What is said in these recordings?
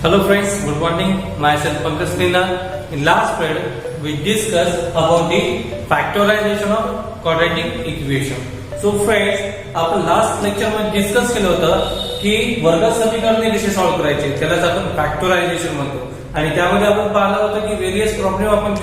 Hello friends, good morning. Myself Pankaj Nina. In last period, we discussed about the factorization of quadratic equation. So friends, आपण last lecture मध्ये discuss केलं होतं की वर्ग समीकरणे कसे सॉल्व्ह करायचे, त्यालाच आपण फॅक्टरायझेशन म्हणतो. आणि त्यामध्ये आपण पाहिलं होतं की व्हेरियस प्रॉब्लेम आपण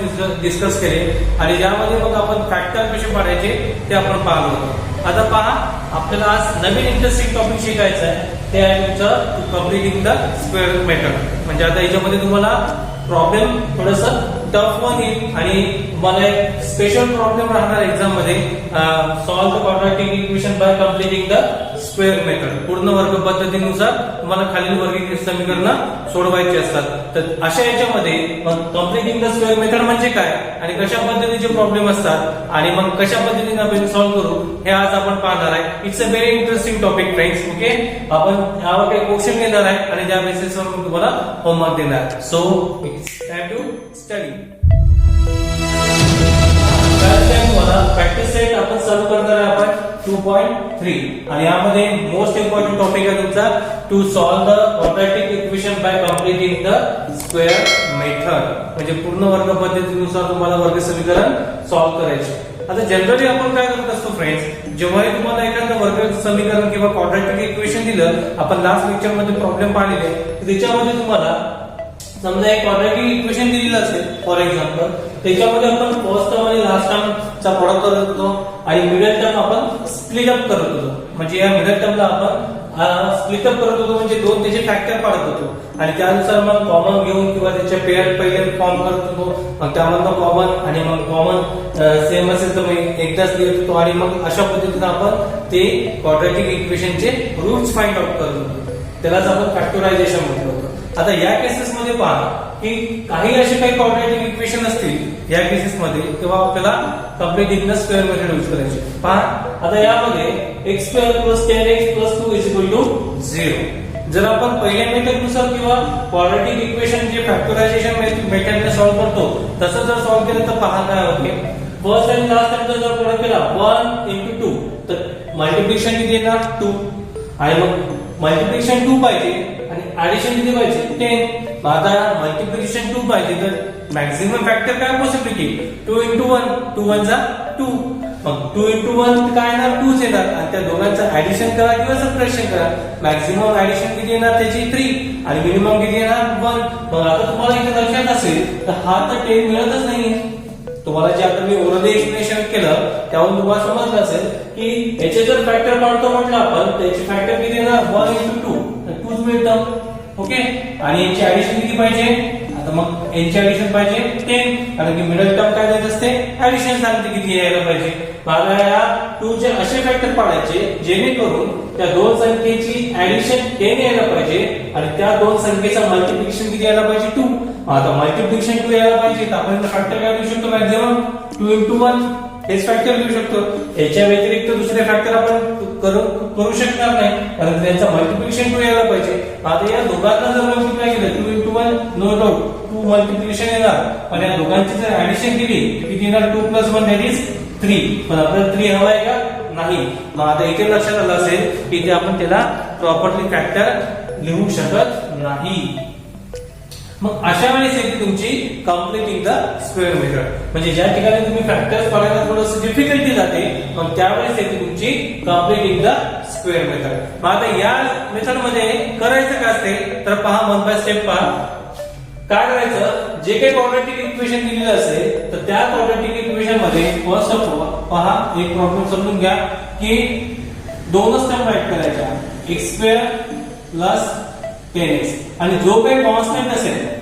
डिस्कस केले आणि ज्यामध्ये मग आपण फॅक्टर कसे पाडायचे ते आपण पाहिलं होतं. आता पहा, आपल्याला आज नवीन इंटरेस्टिंग टॉपिक शिकायचं आहे, ते आहे तुमचं कम्प्लिटिंग द स्क्वेअर मेथड. म्हणजे आता याच्यामध्ये तुम्हाला प्रॉब्लेम थोडस टफ वन येईल आणि मला एक स्पेशल प्रॉब्लेम राहणार एक्झाम मध्ये, solve the quadratic equation by completing the square method. पूर्ण वर्ग पद्धतीनुसार तुम्हाला खालील वर्गीकृत समीकरणं सोडवायची असतात. तर अशा याच्यामध्ये मग कम्प्लिटिंग द स्क्वेअर मेथड म्हणजे काय आणि कशा पद्धतीचे प्रॉब्लेम असतात आणि मग कशा पद्धतीने आपण सॉल्व्ह करू हे आज आपण पाहणार आहे. It's a very interesting topic friends. Okay, आपण यावर काही क्वेश्चन घेणार आहे आणि त्या बेसिसवर तुम्हाला होमवर्क देणार. So it's time to study. Practice set आपण सॉल्व्ह करणार आहे आपण 2.3 आणि यामध्ये मोस्ट इम्पॉर्टंट टॉपिक आहे तुमचा to solve the quadratic equation by completing the square method. म्हणजे पूर्ण वर्ग पद्धतीनुसार तुम्हाला वर्ग समीकरण सॉल्व्ह करायचे. आता जनरली आपण काय करत असतो फ्रेंड्स, जेव्हाही तुम्हाला एखादं वर्ग समीकरण किंवा क्वाड्रॅटिक इक्वेशन दिलं, आपण लास्ट लेक्चर मध्ये प्रॉब्लेम पाहिलेले, त्याच्यामध्ये तुम्हाला समजा एक क्वाड्रॅटिक इक्वेशन दिलेलं असेल फॉर एक्झाम्पल, त्याच्यामध्ये आपण फर्स्ट टर्म आणि लास्ट टर्मचा प्रोडक्ट करत होतो आणि मिडल टर्म आपण स्प्लिट अप करत होतो. म्हणजे या मिडल टर्मला आपण स्प्लिट अप करत होतो, म्हणजे दोन त्याचे फॅक्टर पाडत होतो आणि त्यानुसार मग कॉमन घेऊन किंवा त्याच्या पेअर पहिले फॉर्म करत होतो, मग त्यामधनं कॉमन आणि मग कॉमन सेम असेल तर मग एकदाच लिहित होतो आणि मग अशा पद्धतीने आपण ते क्वाड्रॅटिक इक्वेशनचे रूट्स फाइंड आउट करत होतो. त्यालाच आपण फॅक्टरायझेशन म्हटलं होतं. आता या केसेस मध्ये पहा की काही असे काही क्वाड्रॅटिक इक्वेशन असतील या केसेस मध्ये, तेव्हा आपल्याला completing the square method use करायची. पहा, आता यामध्ये x square plus 10x plus 2 is equal to 0. जर आपण पहिल्या मेथडनुसार किंवा क्वाड्रॅटिक इक्वेशन जे फॅक्टरायझेशन मेथडने सॉल्व्ह करतो तसं जर सॉल्व्ह केलं तर पहा काय होते. फर्स्ट आणि लास्ट टर्मचा जर प्रोडक्ट केला 1 into 2 तर मल्टिप्लिकेशन किती येणार 2 आणि मग मल्टिप्लिकेशन 2 पाहिजे आणि ऍडिशन किती पाहिजे 10. आता मल्टिप्लिकेशन 2 पाहिजे तर मॅक्सिमम फॅक्टर काय पॉसिबिलिटी 2 into 1, 2 1 जा 2. मग 2 into 1 काय येणार 2 येणार आणि त्या दोघांचं ऍडिशन करा किंवा सबट्रॅक्शन करा. मॅक्सिमम ऍडिशन किती येणार त्याची 3 आणि मिनिमम किती येणार 1. मग आता तुम्हाला इथे लक्षात असेल तर हा तर 10 मिळतच नाही. तुम्हाला जे आता मी ओरली एक्सप्लेनेशन केलं त्यावरून तुम्हाला समजलं असेल की याचे जर फॅक्टर काढतो म्हटलं आपण, त्याचे फॅक्टर किती येणार 1 into 2 2 मिळतं. ओके, आणि यांची ऍडिशन किती पाहिजे, आता मग यांची ऍडिशन पाहिजे 10, कारण की मिडल टर्म काय देत असते ऍडिशन सांगते किती यायला पाहिजे. मला या 2 चे असे फॅक्टर पाडायचे जेणेकरून त्या दोन संख्येची ऍडिशन 10 यायला पाहिजे आणि त्या दोन संख्येचा मल्टिप्लिकेशन किती यायला पाहिजे 2. आता मल्टिप्लिकेशन 2 यायला पाहिजे तर आपण फॅक्टर काय लिहू शकतो मॅक्सिमम 2 into 1 हेच फॅक्टर लिहू शकतो. याच्या व्यतिरिक्त दुसरे फॅक्टर आपण करू शकणार नाही कारण त्यांचा मल्टिप्लिकेशन 2 यायला पाहिजे. आता या दोघांना जर मल्टिप्लाय केलं 2 into 1 नो डाऊट 2 मल्टिप्लिकेशन येणार, पण या दोघांची जर ऍडिशन केली किती येणार 2 plus 1 that is 3. पण आपल्याला 3 हवा आहे का नाही. मग आता इथे लक्षात आलं असेल की ते आपण त्याला प्रॉपरली फॅक्टर लिहू शकत नाही. मग अशा वेळेस येते तुमची कम्प्लिटिंग द स्क्वेअर मेथड. म्हणजे ज्या ठिकाणी तुम्ही फॅक्टर्स पाडायला थोडंसं डिफिकल्टी जाते मग त्यावेळेस येते तुमची कम्प्लिटिंग द स्क्वेअर मेथड. मग आता या मेथड मध्ये करायचं काय असते तर पहा, 1 by स्टेप पहा. काय करायचं, जे काही क्वाड्रॅटिक इक्वेशन दिलेलं असेल तर त्या क्वाड्रॅटिक इक्वेशन मध्ये फर्स्ट ऑफ ऑल पहा, एक प्रॉब्लेम समजून घ्या की दोनच टर्म राईट करायच्या x स्क्वेअर प्लस 10x आणि जो काही कॉन्स्टंट असेल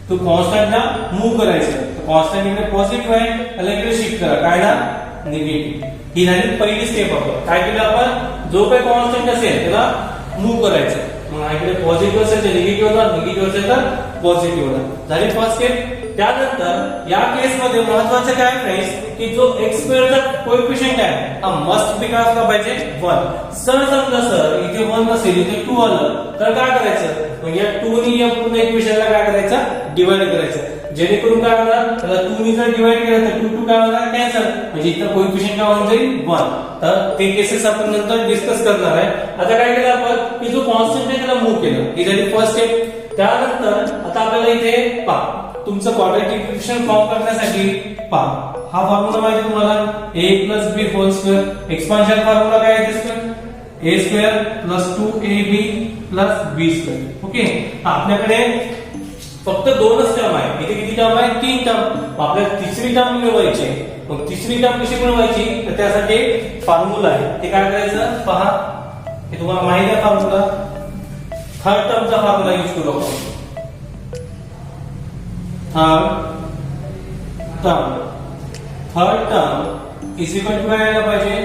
तो कॉन्स्टंटला मूव्ह करायचं. कॉन्स्टंट इकडे पॉझिटिव्ह आहे त्याला इकडे शिफ्ट करा, काय ना निगेटिव्ह. ही झाली पहिली स्टेप. आपण काय केलं, आपण जो काही कॉन्स्टंट असेल त्याला मूव्ह करायचं. मग इकडे पॉझिटिव्ह असेल तर निगेटिव्ह होणार, निगेटिव्ह असेल तर पॉझिटिव्ह होणार. झाली फर्स्ट स्टेप. त्यानंतर या केस मध्ये महत्वाचं काय फ्रेंड्स की जो x स्क्वेअरचा कोएफिशिएंट आहे हा मस्ट बी काय असला पाहिजे 1. सर समजा सर इथे 1 नसेल इथे 2 आलं तर काय करायचं, मग या 2 नी या पूर्ण इक्वेशनला काय करायचं डिवाइड करायचं. जेणेकरून काय होणार, त्याला 2 नी जर डिवाइड केलं तर 2 2 काय होणार कॅन्सल, म्हणजे इथं कोएफिशिएंट काय होऊन जाईल 1. तर ते केसेस आपण नंतर डिस्कस करणार आहे. आता काय केलं आपण की जो कॉन्स्टंट आहे त्याला मूव्ह केलं. ही झाली फर्स्ट स्टेप. त्यानंतर आता आपल्याला इथे पहा तुमचं क्वाड्रॅटिक इक्वेशन फॉर्म करण्यासाठी पहा हा फॉर्म्युला माहिती तुम्हाला a + b whole square. Expansion formula काय आहे त्याचा a square + 2ab + b square. Okay, आपल्याकडे फक्त दोनच टर्म आहे. इथे किती टर्म आहे? 3 टर्म. आपल्याला तिसरी टर्म मिळवायची आहे. मग तिसरी टर्म कशी मिळवायची तर त्यासाठी फॉर्म्युला आहे. ते काय करायचं पहा, हे तुम्हाला माहिती आहे फॉर्म्युला. थर्ड टर्मचा फॉर्म्युला यूज करू आपण. Third term is equal to काय यायला पाहिजे?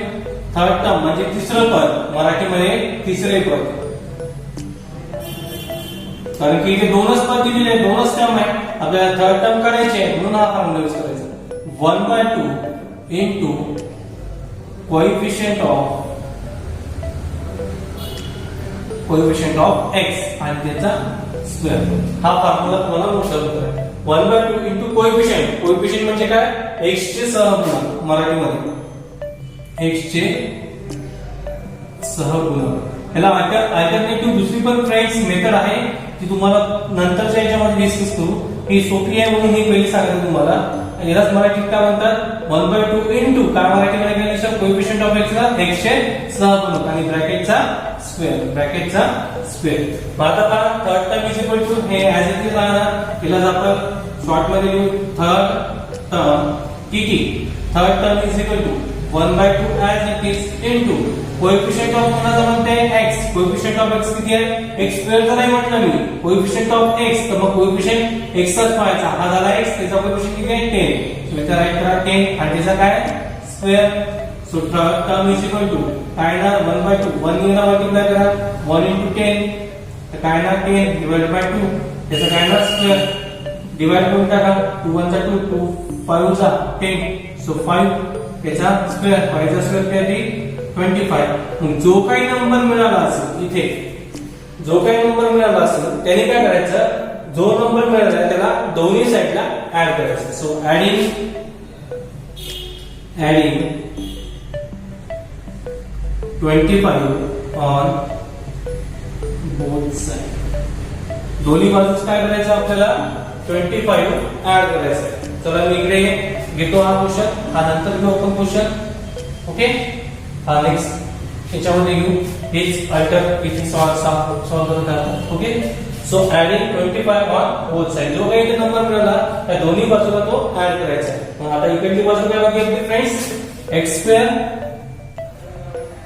थर्ड टर्म म्हणजे तिसरं पद, मराठीमध्ये तिसरे पद. कारण की इथे दोनच पद दिलेले आहे, दोनच टर्म आहे. आपल्याला थर्ड टर्म काढायची आहे म्हणून हा फॉर्म्युला यूज करायचा. 1/2 इंटू कोएफिशिएंट ऑफ x आणि त्याचा स्क्वेअर. हा फॉर्म्युला तुम्हाला मोठा होतो. 1/2 इंटू कोएफिशिएंट. कोएफिशिएंट म्हणजे काय? x चे सहगुणक. मराठीमध्ये x चे सहगुणक. याला अल्टरनेटिव्ह दुसरी पण फ्रेंड्स मेथड आहे ती तुम्हाला नंतरच्या याच्यामध्ये डिस्कस करू. ही सोपी आहे म्हणून ही पहिली सांगतो तुम्हाला. यालाच मराठीत काय म्हणतात? 1/2 इंटू काय मराठीमध्ये काय कोएफिशिएंट ऑफ x ला x चे सहगुणक आणि ब्रॅकेटचा स्क्वेअर. मग आता पहा third term is equal to हे ऍज इट इज राहणार. यालाच आपण शॉर्ट मध्ये लिहू. थर्ड टर्म किती? Third term is equal to 1/2 as it is into coefficient of कोणाचा म्हणते x. कोएफिशिएंट ऑफ x किती आहे? x स्क्वेअर तर नाही म्हटलं मी. कोएफिशिएंट ऑफ x तर मग कोएफिशिएंट x च पाहायचा. हा झाला x, त्याचा कोएफिशिएंट किती आहे? 10. सो इथे राईट करा 10 आणि त्याचा काय? Square. So third term is equal to काय ना 1/2. 1 ने मल्टिप्लाय करा 1 into 10 तर काय ना 10 डिवाइड बाय 2 त्याचा काय ना स्क्वेअर. डिवाइड करून टाका 2 1 चा 2 2 5 चा 10. सो 5 त्याचा स्क्वेअर. 5 चा स्क्वेअर किती? 25. मग जो काही नंबर मिळाला असेल इथे, जो काही नंबर मिळाला असेल त्याने काय करायचं? जो नंबर मिळाला त्याला दोन्ही साइडला ऍड करायचं. So adding 25 on both side. दोन्ही बाजूस काय करायचं आपल्याला? 25 ऍड करायचं. चला मी इकडे घेतो हा क्वेश्चन, हा नंतर घेऊ आपण क्वेश्चन. ओके, हा नेक्स्ट याच्यामध्ये घेऊ. हेच अल्टर इथे सॉल्व करतात. Okay, so adding 25 on both side. जो काही नंबर मिळाला त्या दोन्ही बाजूला तो ऍड करायचा. मग आता इकडची बाजू काय लागेल फ्रेंड्स? x²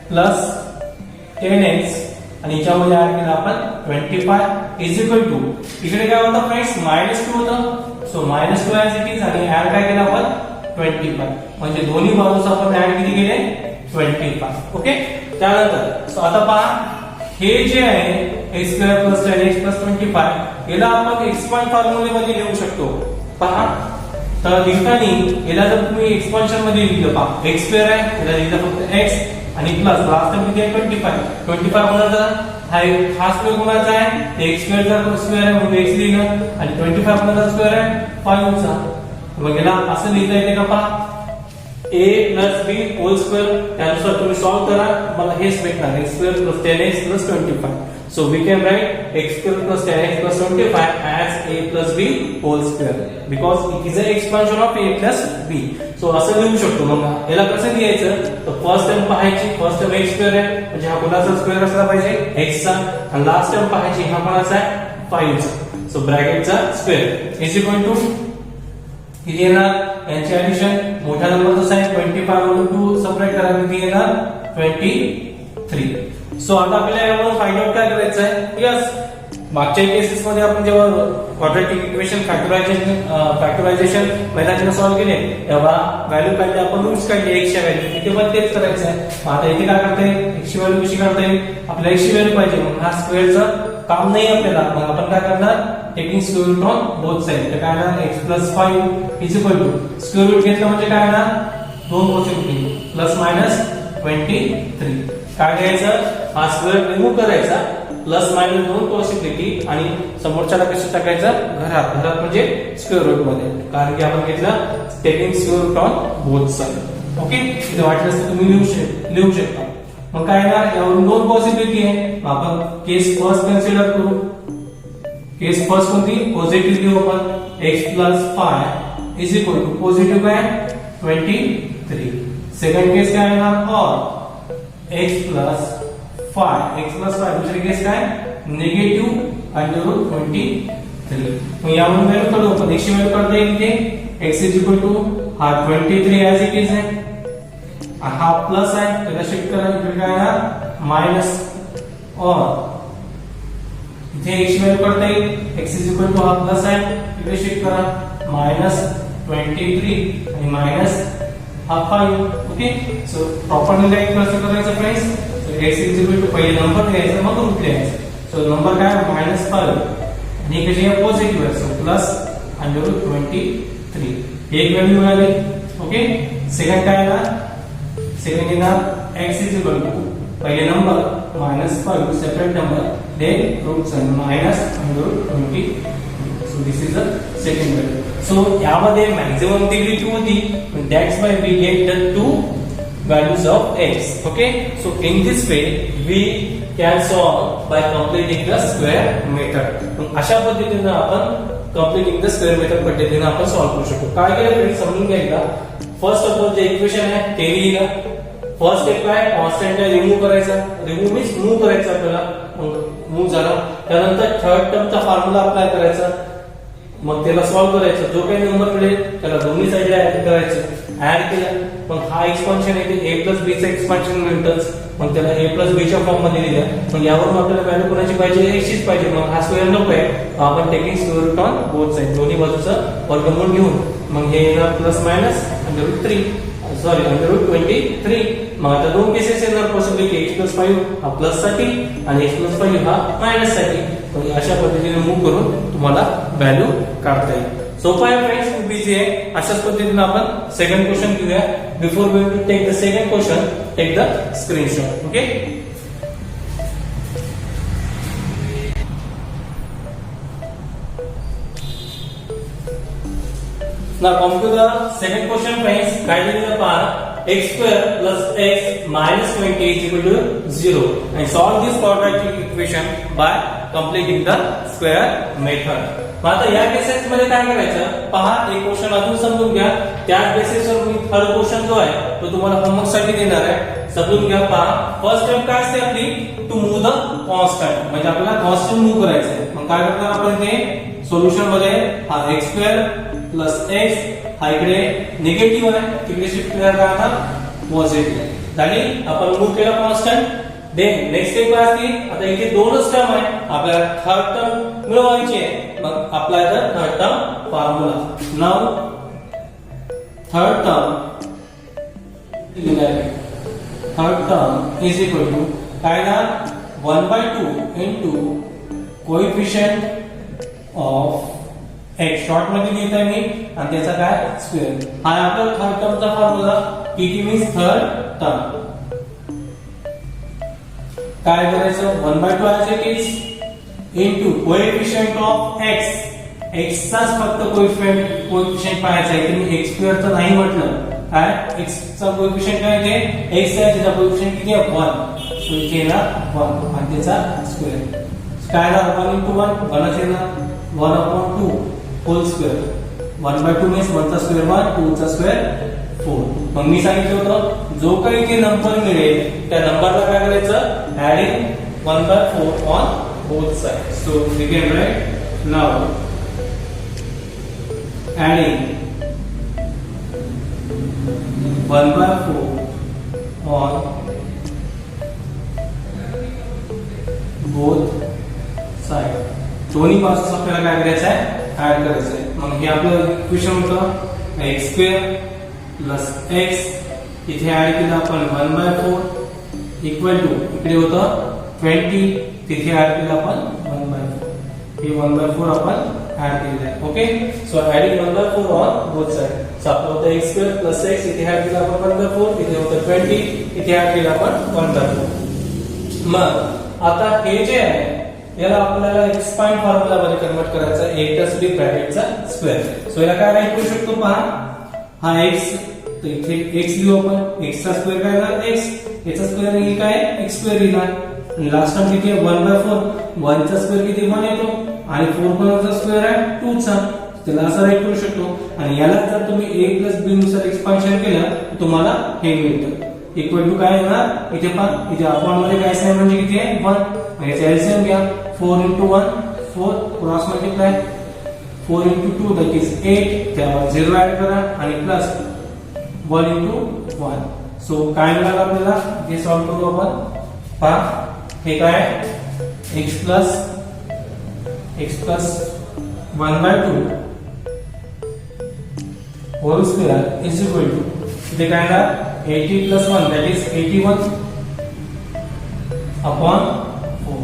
प्लस 10x आणि याच्यामध्ये ऍड केला आपण 25 इज इक्वल टू इकडे काय होतं फ्रेंड्स? -2 होतं. सो -2 ऍज इट इज आणि ऍड काय केला आपण? 25. म्हणजे दोन्ही बाजूस आपण ऍड किती केले? 25. ओके, त्यानंतर सो आता पहा हे जे आहे x² प्लस 10x प्लस 25 याला आपण एक्सपांड फॉर्म्युलेमध्ये लिहू शकतो. पहा तर लिहिताना याला जर तुम्ही एक्सपान्शन मध्ये लिहिलं पहा x² आहे याला लिहिलं फक्त x आणि प्लस लास्ट टर्म किती आहे? 25 कोणाचा? हा स्क्वेअर कोणाचा आहे? x² चा स्क्वेअर आहे म्हणून x लिहिलं आणि 25 कोणाचा स्क्वेअर आहे? 5 चा. मग याला असं लिहिता येते का पहा a + b होल स्क्वेअर. त्यानुसार तुम्ही सॉल्व करा, मला हेच भेटणार x² + 10x + 25. So we can write x² + 10x + 25 as a + b whole square because it is an expansion of a + b. So असं लिहू शकतो. मग याला कसं लिहायचं? तर फर्स्ट टर्म पाहायची. फर्स्ट टर्म x² आहे म्हणजे हा कोणाचा स्क्वेअर असला पाहिजे? x चा. आणि लास्ट टर्म पाहायची हा कोणाचा आहे? 5 चा. सो ब्रॅकेटचा स्क्वेअर इज इक्वल टू किती येणार? यांची ऍडिशन मोठा नंबर जसा आहे 25 मधून 2 सबट्रॅक्ट करा किती येणार? 23. सो आता आपल्याला यावरून फाइंड आउट काय करायचं आहे? यस, मागच्या केसेस मध्ये आपण जेव्हा क्वाड्रॅटिक इक्वेशन फॅक्टरायझेशन मेथडने सॉल्व केले तेव्हा व्हॅल्यू काढली आपण, रूट्स काढले x च्या व्हॅल्यू. इथे पण तेच करायचं आहे. आता इथे काय करता येईल? x ची व्हॅल्यू कशी काढता येईल? आपल्याला x ची व्हॅल्यू पाहिजे. मग हा स्क्वेअरचं काम नाही आपल्याला. मग आपण काय करणार? Taking square root on both side. तर काय येणार? x + 5 is equal to square root घेतलं म्हणजे काय येणार? दोन पॉसिबिलिटी प्लस मायनस 23. काय घ्यायचं? हा स्क्वेअर रिमूव्ह करायचा, प्लस मायनस दोन पॉसिबिलिटी आणि समोरच्याला कसं टाकायचं? घरात. घरात म्हणजे स्क्वेअर रूट मध्ये, कारण की आपण घेतलं taking square root on both side. Okay, इथे वाटलं तर तुम्ही लिहू शकता. मग काय येणार? यावरून दोन पॉसिबिलिटी आहे. आपण केस फर्स्ट कन्सिडर करू. केस फर्स्ट कोणती पॉझिटिव्ह लिहू आपण x plus 5 is equal to positive काय 23. सेकंड केस काय येणार और x प्लस 5 दुसरी केस काय निगेटिव्ह अंडर रूट 23. मग यावरून व्हॅल्यू काढू आपण x ची व्हॅल्यू काढता येईल इथे x इज इक्वल टू हा 23 ऍज इट इज आहे हा प्लस आहे त्याला शिफ्ट करा इकडे काय येणार मायनस और इथे x ची व्हॅल्यू काढता येईल x इज इक्वल टू हा प्लस आहे इकडे शिफ्ट करा मायनस 23 आणि मायनस हा 5. ओके सो प्रॉपर्ली राईट कसं करायचं friends so x is equal to पहिले नंबर घ्यायचा मग रूट लिहायचं. सो नंबर काय मायनस 5 आणि कशी आहे पॉझिटिव्ह आहे सो प्लस अंडर रूट 23 एक व्हॅल्यू मिळाली. ओके सेकंड काय ना सेकंड येणार x इज इक्वल टू पहिले number minus 5 separate number then root minus under root 23. So this is the second value. सो यामध्ये मॅक्सिमम डिग्री 2 होती that's why we get the two values of x. Okay, so in this way we can solve by completing the square method. अशा पद्धतीने आपण completing the square method पद्धतीने आपण solve करू शकतो. काय केलं फ्रेंड्स समजून घ्या एकदा. फर्स्ट ऑफ ऑल जे इक्वेशन आहे ते लिहिलं. फर्स्ट स्टेप काय कॉन्स्टंट रिमूव्ह करायचा. रिमूव्ह मीन्स मूव्ह करायचा आपल्याला. मूव्ह झाला त्यानंतर थर्ड टर्मचा फॉर्म्युला अप्लाय करायचा. मग त्याला सॉल्व करायचं जो काही नंबर मिळेल त्याला दोन्ही साईडला ऍड करायचं. ऍड केलं मग हा एक्सपान्शन येते a प्लस b चं एक्सपान्शन मिळतंच. मग त्याला a प्लस b च्या फॉर्म मध्ये लिहिलं. मग यावरून आपल्याला व्हॅल्यू कोणाची पाहिजे x चीच पाहिजे. मग हा स्क्वेअर नको आहे आपण taking square root on both side दोन्ही बाजूचं वर्गमूळ घेऊन मग हे येणार plus minus under root 3 sorry under root 23. मग आता दोन केसेस येणार पॉसिबिलिटी x प्लस 5 हा प्लस साठी आणि x प्लस 5 हा मायनस साठी. मग अशा पद्धतीने मूव्ह करून तुम्हाला व्हॅल्यू काढता येईल. सोपा आहे फ्रेंड्स खूप इझी आहे. अशाच पद्धतीने आपण सेकंड क्वेश्चन घेऊया. Before we will take the second question take the screenshot. Okay now come to the second question friends. काय दिलेलं पहा x square plus x minus 20 is equal to 0 and solve this quadratic equation by completing the square method. आता या cases मध्ये काय करायचं पहा एक क्वेश्चन अजून समजून घ्या. त्याच बेसिसवर मी थर्ड क्वेश्चन जो आहे तो तुम्हाला होमवर्क साठी देणार आहे. समजून घ्या पहा फर्स्ट स्टेप काय असते आपली टू मूव्ह द कॉन्स्टंट म्हणजे आपल्याला कॉन्स्टंट मूव्ह करायचं आहे. मग काय करणार आपण ते सोल्युशन मध्ये हा x स्क्वेअर प्लस x हा इकडे निगेटिव्ह आहे तिकडे शिफ्ट करायला आता पॉझिटिव्ह झाली. आपण मूव्ह केला कॉन्स्टंट. देन नेक्स्ट स्टेप काय असते आता इथे दोनच टर्म आहे आपल्याला थर्ड टर्म मिळवायची आहे. मग apply the third term formula. Now third term is equal to काय ना 1/2 into coefficient of x short मध्ये लिहित आहे मी आणि त्याचा काय स्क्वेअर. हा आपला थर्ड टर्मचा formula tt means third term. काय करायचं 1/2 as it is into coefficient of x. x चाच फक्त कोएफिशिएंट पाहायचा आहे. मी x स्क्वेअर तर नाही म्हटलं काय x चा कोएफिशिएंट काय आहे x आहे त्याचा कोएफिशिएंट किती आहे 1. सो इथे येणार 1 आणि त्याचा स्क्वेअर काय येणार 1 into 1 1च येणार 1/2 होल स्क्वेअर. 1/2 मीन्स 1 चा स्क्वेअर 1 2 चा स्क्वेअर 4. मग मी सांगितलं होतं जो काही ते नंबर मिळेल त्या नंबरला काय करायचं adding 1/4 on both side. So we can write now adding 1/4 on both side. दोन्ही बाजूस आपल्याला काय करायचं आहे ऍड करायचं आहे. मग हे आपलं इक्वेशन होतं x स्क्वेअर प्लस x इथे ऍड केलं आपण 1/4 इक्वल टू इकडे होतं 20 तिथे ऍड केलं आपण 1/4. हे 1/4 आपण ऍड केलेलं आहे. Okay so adding 1/4 on both side. So आपलं होतं x स्क्वेअर प्लस x इथे ऍड केलं आपण 1/4 इथे होतं 20 इथे ऍड केलं आपण 1/4. मग आता हे जे आहे याला आपल्याला एक्सपांड फॉर्म्युला मध्ये कन्वर्ट करायचा a प्लस b ब्रॅकेटचा स्क्वेअर. सो याला काय राईट करू शकतो पहा हा x तर इथे x लिहू आपण x चा स्क्वेअर काय येणार x याचा स्क्वेअर हे काय x स्क्वेअर येणार आणि लास्ट टर्म किती आहे 1/4. 1 चा स्क्वेअर किती 1 येतो आणि 4 कोणाचा स्क्वेअर आहे 2 चा. त्याला असं राईट करू शकतो आणि याला जर तुम्ही a प्लस b नुसार एक्सपान्शन केलं तर तुम्हाला हे मिळतं. इक्वल टू काय येणार इथे पण इथे अपॉन मध्ये काहीच नाही म्हणजे किती आहे 1. मग याचा एलसीएम घ्या 4 × 1 4 क्रॉस मल्टिप्लाय 4 × 2 दॅट इज 8. त्यावर 0 ऍड करा आणि प्लस 1 × 1. सो काय मिळालं आपल्याला हे सॉल्व्ह करू आपण. पहा हे काय x plus 1/2 whole square is equal to इथे काय येणार 80 प्लस 1 दॅट इज 81 अपॉन 4.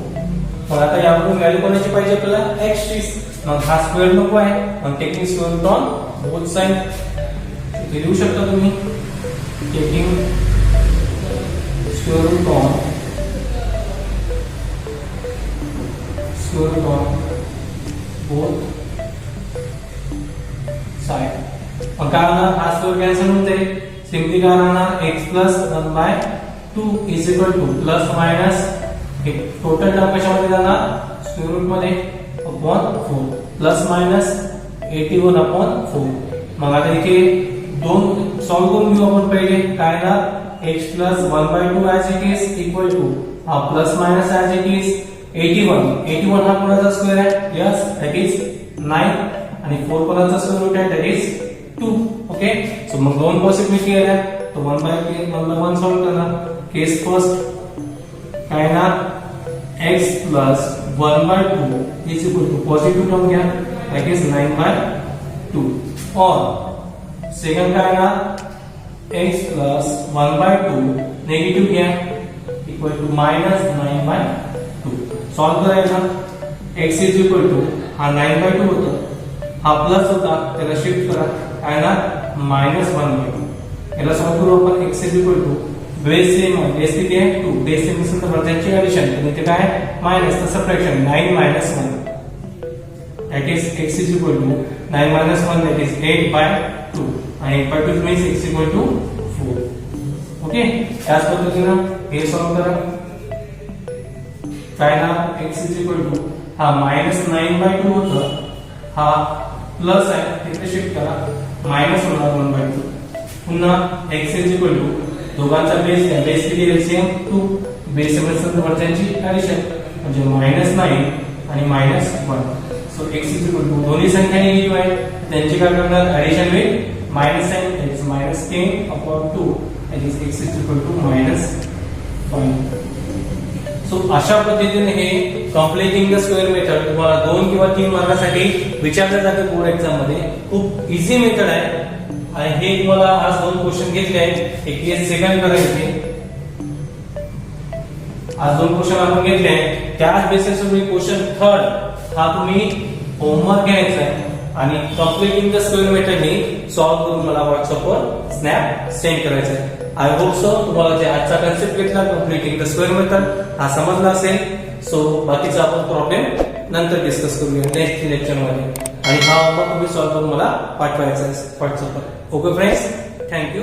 मग आता यावरून व्हॅल्यू कोणाची पाहिजे आपल्याला x ची. मग हा स्क्वेअर नको आहे मग taking square root on both side इथे लिहू शकता तुम्ही. Taking square root on both side. मग काय होणार हा स्क्वेअर कॅन्सल होऊन जाईल. सिंपली काय राहणार x plus 1/2 is equal two plus minus total term कशामध्ये जाणार स्क्वेअर रूट मध्ये अपॉन 4 प्लस मायनस 81 अपॉन 4. मग आता इथे दोन सॉल्व्ह करून घेऊ आपण. पहिले काय ना x plus 1/2 as it is equal to हा plus minus as it is 81 हा कोणाचा स्क्वेअर आहे यस दॅट इज 9 आणि 4 कोणाचा स्क्वेअर रूट आहे दॅट इज 2. ओके सो मग दोन पॉसिबिलिटी आहे तो 1/1 सॉल्व करणार. केस फर्स्ट काय ना x plus 1/2 is equal to positive term घ्या दॅट इज 9/2 और सेकंड काय ना x प्लस 1/2 नेगेटिव्ह घ्या इक्वल टू मायनस 9/2. सॉल्व करायचं x इज इक्वल टू हा 9/2 होता हा प्लस होता त्याला शिफ्ट करा काय ना मायनस 1/2. याला सॉल्व करू आपण x is equal to base same base किती आहे 2 बेस सेम असेल तर त्यांची ऍडिशन आणि ते काय मायनस तर subtraction 9 - 1 that is x is equal to 9 - 1 that is 8/2 आणि 8/2 means x equal to 4. Okay याच पद्धतीने हे सॉल्व करा. काय ना x इज इक्वल टू हा मायनस 9/2 होतं हा प्लस आहे तिथे शिफ्ट करा मायनस होणार 1/2. पुन्हा x इज इक्वल टू दोघांचा बेस आहे बेस किती एलसीएम 2 बेस सेम वरच्यांची ऍडिशन म्हणजे -9 आणि -1. So x is equal to दोन्ही संख्या निगेटिव्ह आहे त्यांची काय करणार ऍडिशन होईल minus sign it is -10 upon 2 it is x is equal to -5. So अशा पद्धतीने हे कॉम्प्लिटिंग द स्क्वेअर मेथड तुम्हाला 2 किंवा 3 मार्कासाठी विचारलं जाते बोर्ड एक्झाम मध्ये. खूप इझी मेथड आहे आणि हे तुम्हाला आज 2 क्वेश्चन घेतले आहेत. एक केस सेकंड करायचे आज 2 क्वेश्चन आपण घेतले आहेत. त्याच बेसिसवर मी क्वेश्चन थर्ड हा तुम्ही होमवर्क घ्यायचा आहे आणि कॉम्प्लिटिंग द स्क्वेअर मेथडने सॉल्व्ह करून मला व्हॉट्सअपवर स्नॅप सेंड करायचा आहे. आय होप सो तुम्हाला जे आजचा कन्सेप्ट घेतला कॉम्प्लिटिंग द स्क्वेअर मेथड हा समजला असेल. सो बाकीचा आपण प्रॉब्लेम नंतर डिस्कस करूया नेक्स्ट लेक्चर मध्ये आणि हा होमवर्क तुम्ही सॉल्व्ह करून मला पाठवायचा आहे व्हॉट्सअपवर. Okay friends thank you.